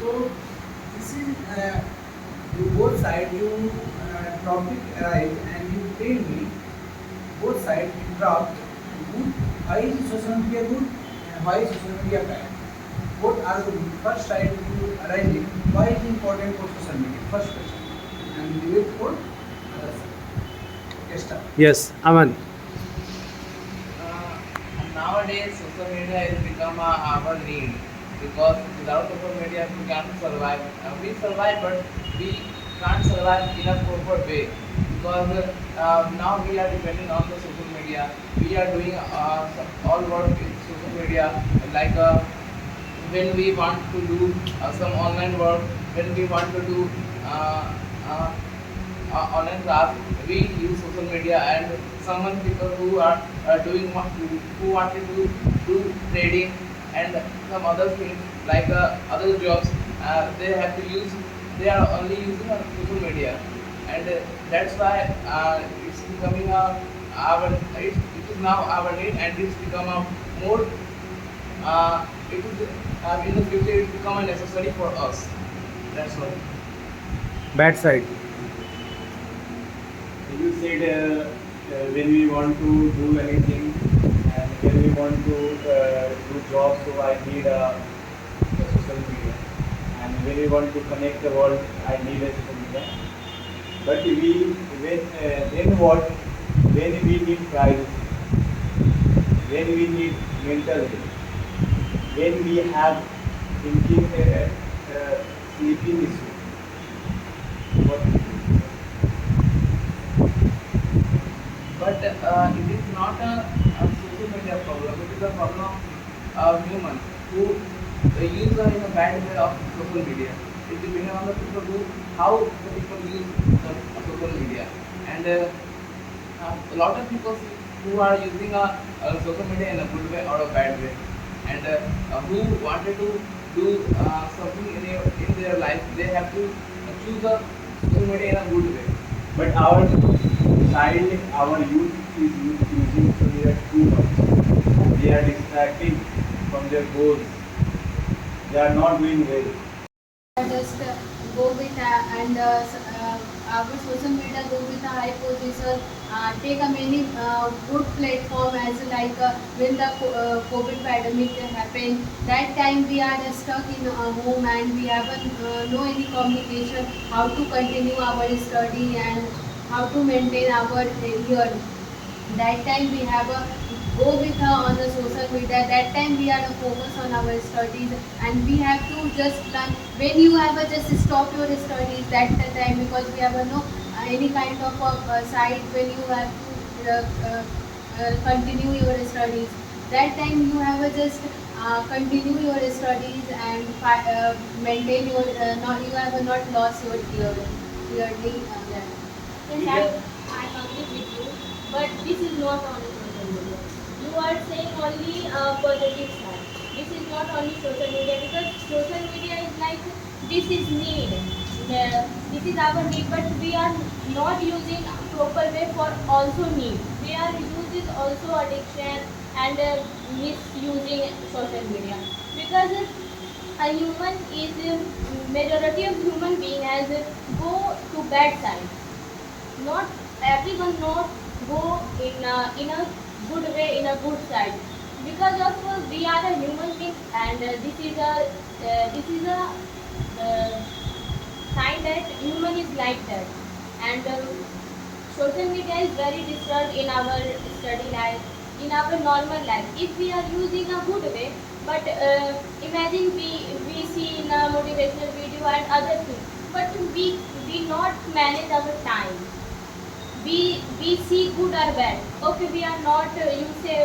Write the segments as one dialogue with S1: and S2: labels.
S1: So this is you both side you topic arise and you tell me both sides interrupt good. Why is social media good and why is social media bad? What are the first side you arise it? Why is it important for social media? First question. And we wait for other side. Yes, sir.
S2: Yes, Aman.
S3: Uh, Nowadays, social media has become our need because without social media, we can't survive. We survive, but we can't survive in a proper way because now we are depending on the social media. We are doing all work in social media, like when we want to do some online work, when we want to do uh, uh, online class, we use social media, and someone people who are doing who wanted to do trading and some other things like other jobs, they have to use they are only using social media, and that's why it's becoming it is now our need, and it's become a more it is in the future it become a necessary for us. That's all.
S2: Bad side.
S4: You said when we want to do anything and when we want to do job, so I need a social media. And when we want to connect the world, I need a social media. But then what? When we need privacy, when we need mental health, when we have thinking, sleeping issue, what to do?
S3: But it is not a social media problem. It is a problem of human who use in a bad way of social media. It depends on the people who how the people use the social media, and a lot of people who are using social media in a good way or a bad way, and who wanted to do something in their life, they have to choose a social media in a good way.
S4: But our youth is using social media too much, and they are distracting from their goals. They are not doing well.
S5: Just go with and our social media go with a high position, take a many good platform as like when the COVID pandemic happened. That time we are stuck in home and we haven't no any communication how to continue our study and how to maintain our year. That time we have a go with her on the social media. That time we are to focus on our studies and we have to just learn. When you have a just stop your studies that time because we have a no any kind of side when you have to continue your studies. That time you have a just continue your studies and maintain your not you have not lost your yearly that.
S6: Yes, I agree with you, but this is not only social media. You are saying only positive side. This is not only social media because social media is like this is need. This is our need, but we are not using proper way for also need. We are using also addiction and misusing social media because a human is majority of human being has go to bad side. Not everyone not go in a good way in a good side because of we are a human being, and this is a uh, sign that human is like that, and social media is very disturbed in our study life, in our normal life if we are using a good way. But imagine we see in a motivational video and other things, but we not manage our time. We see good or bad. Okay, we are not you say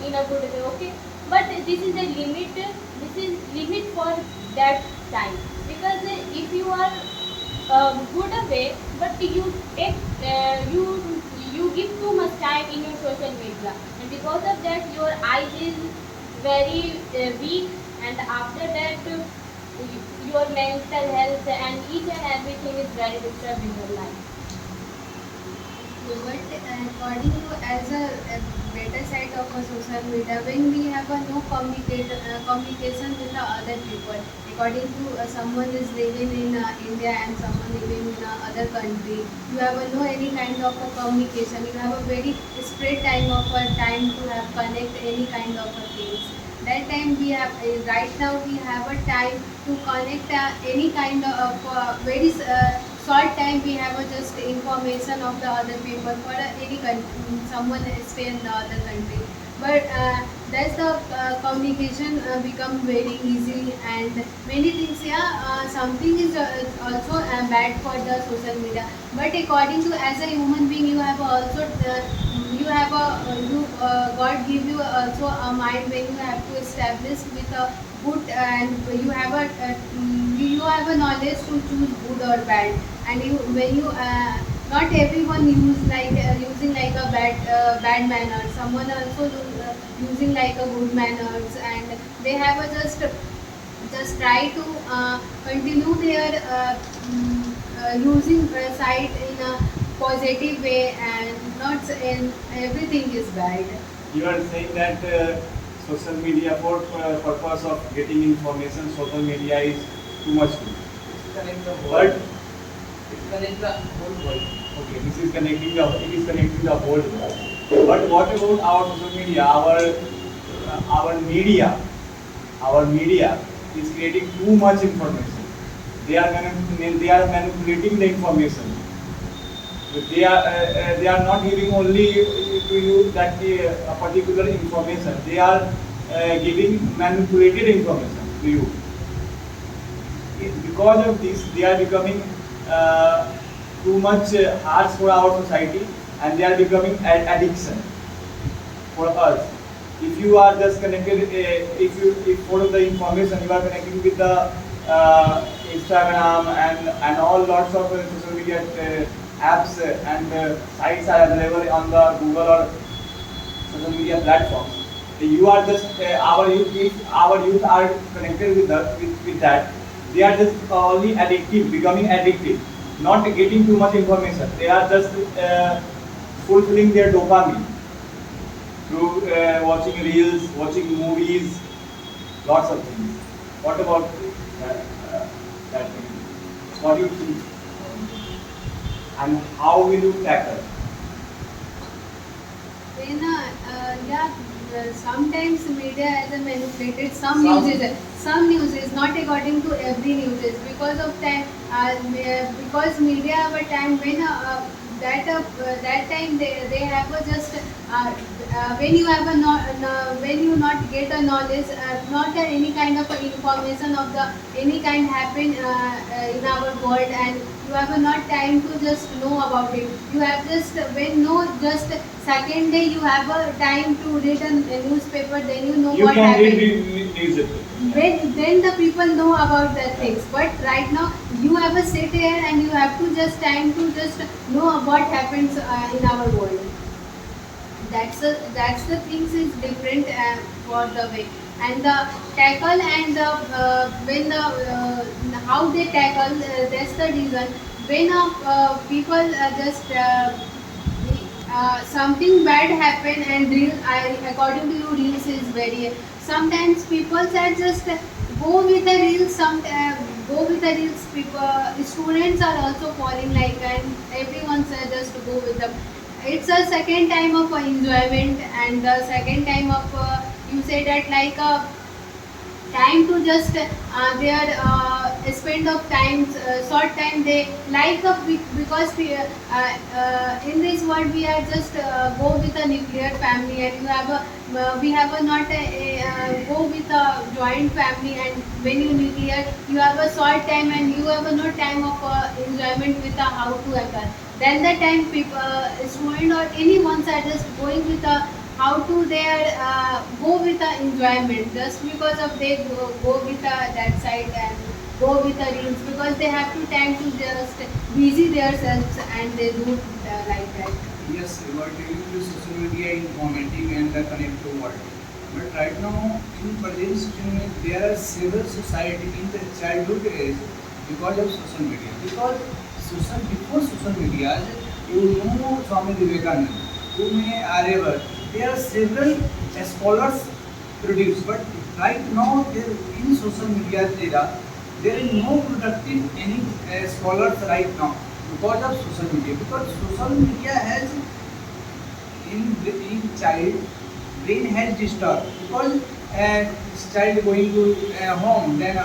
S6: in a good way. Okay, but this is a limit. This is limit for that time because if you are good away, but you take you give too much time in your social media, and because of that your eyes is very weak, and after that your mental health and each and everything is very disturbed in your life.
S5: But according to as a better side of a social media, when we have a no communication with the other people, according to someone is living in India and someone living in other country, you have no any kind of a communication. You have a very spread time to have connect any kind of a things. That time we have right now we have a time to connect any kind of very short time we have just information of the other people for any country, someone stay in the other country. But that's the communication become very easy and many things. Yeah, something is also bad for the social media. But according to as a human being, you have also you have a you God give you also a mind when you have to establish with a good and you have a knowledge to choose good or bad. And you when you not everyone using like a bad manner, someone also using like a good manners, and they have a just try to continue their using site in a positive way and not in everything is bad.
S4: You are saying that social media for purpose of getting information, social media is too much good.
S3: Connect the whole.
S4: But
S3: It connects the whole world.
S4: okay, this is connecting it is connecting the whole world. But what about our social media, our media is creating too much information. They are manipulating the information. They are not giving only to you that a particular information. They are giving manipulated information to you. Because of this, they are becoming too much harsh for our society, and they are becoming addiction for us. If you are just connected, if follow the information, you are connecting with the Instagram and all lots of social media apps and sites are available on the Google or social media platforms. You are just our youth. If our youth are connected with that, they are just only addictive, becoming addictive, not getting too much information. They are just fulfilling their dopamine through watching reels, watching movies, lots of things. What about that thing? What do you think? And how will you tackle?
S5: Then sometimes media has a manipulated some news is not according to every news is because of time because media have a time when that time they have a just when you have a when you not get a knowledge not any kind of information of the any kind happen in our world, and you have a not time to just know about it. You have just when no just second day you have a time to read a newspaper, then you know
S4: You
S5: what
S4: can
S5: happened.
S4: read news.
S5: Then the people know about the things, but right now you have a sit here and you have to just time to just know what happens in our world. That's the things is different for the way and the tackle and the when the how they tackle that's the reason when people just something bad happen and according to you reels is very sometimes people are just go with the reels go with the reels people students are also falling like and everyone says just to go with them. It's a second time of enjoyment and the second time of you say that like time to just their spend of time short time they like because in this world we are just go with a nuclear family and you have a we have a not go with a joint family, and when you nuclear you have a short time and you have a no time of enjoyment with a how to occur. Then the time people student or anyone are just going with a how to their go with the enjoyment just because of they go with that side and go with the reels because they have to time to just busy themselves and they do like that.
S1: Yes, you are telling the social media informative and the connect to world. But right now, in present situation, there are several society in the childhood age because of social media. Because before social media, you know Swami Vivekananda, you may Aryabhat. There are several scholars produced, but right now there in social media era, there is no productive any scholars right now because of social media. Because social media has in child brain has disturbed because child going to home then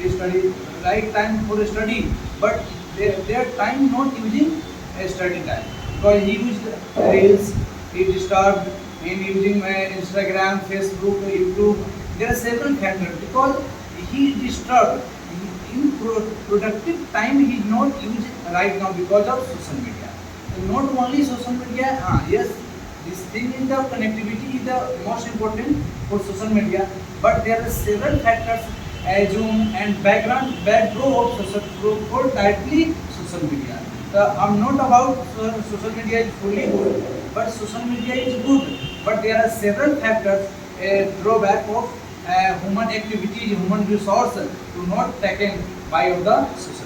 S1: study right time for study, but their time not using study time because he used reels, he disturbed in using Instagram, Facebook, YouTube. There are several factors because he disturbed in productive time he is not used right now because of social media. Not only social media, yes, this thing in the connectivity is the most important for social media, but there are several factors, Zoom and background of social for directly social media. I'm not about social media is fully good, but social media is good, but there are several factors, drawback of human activity, human resources to not taken by of the social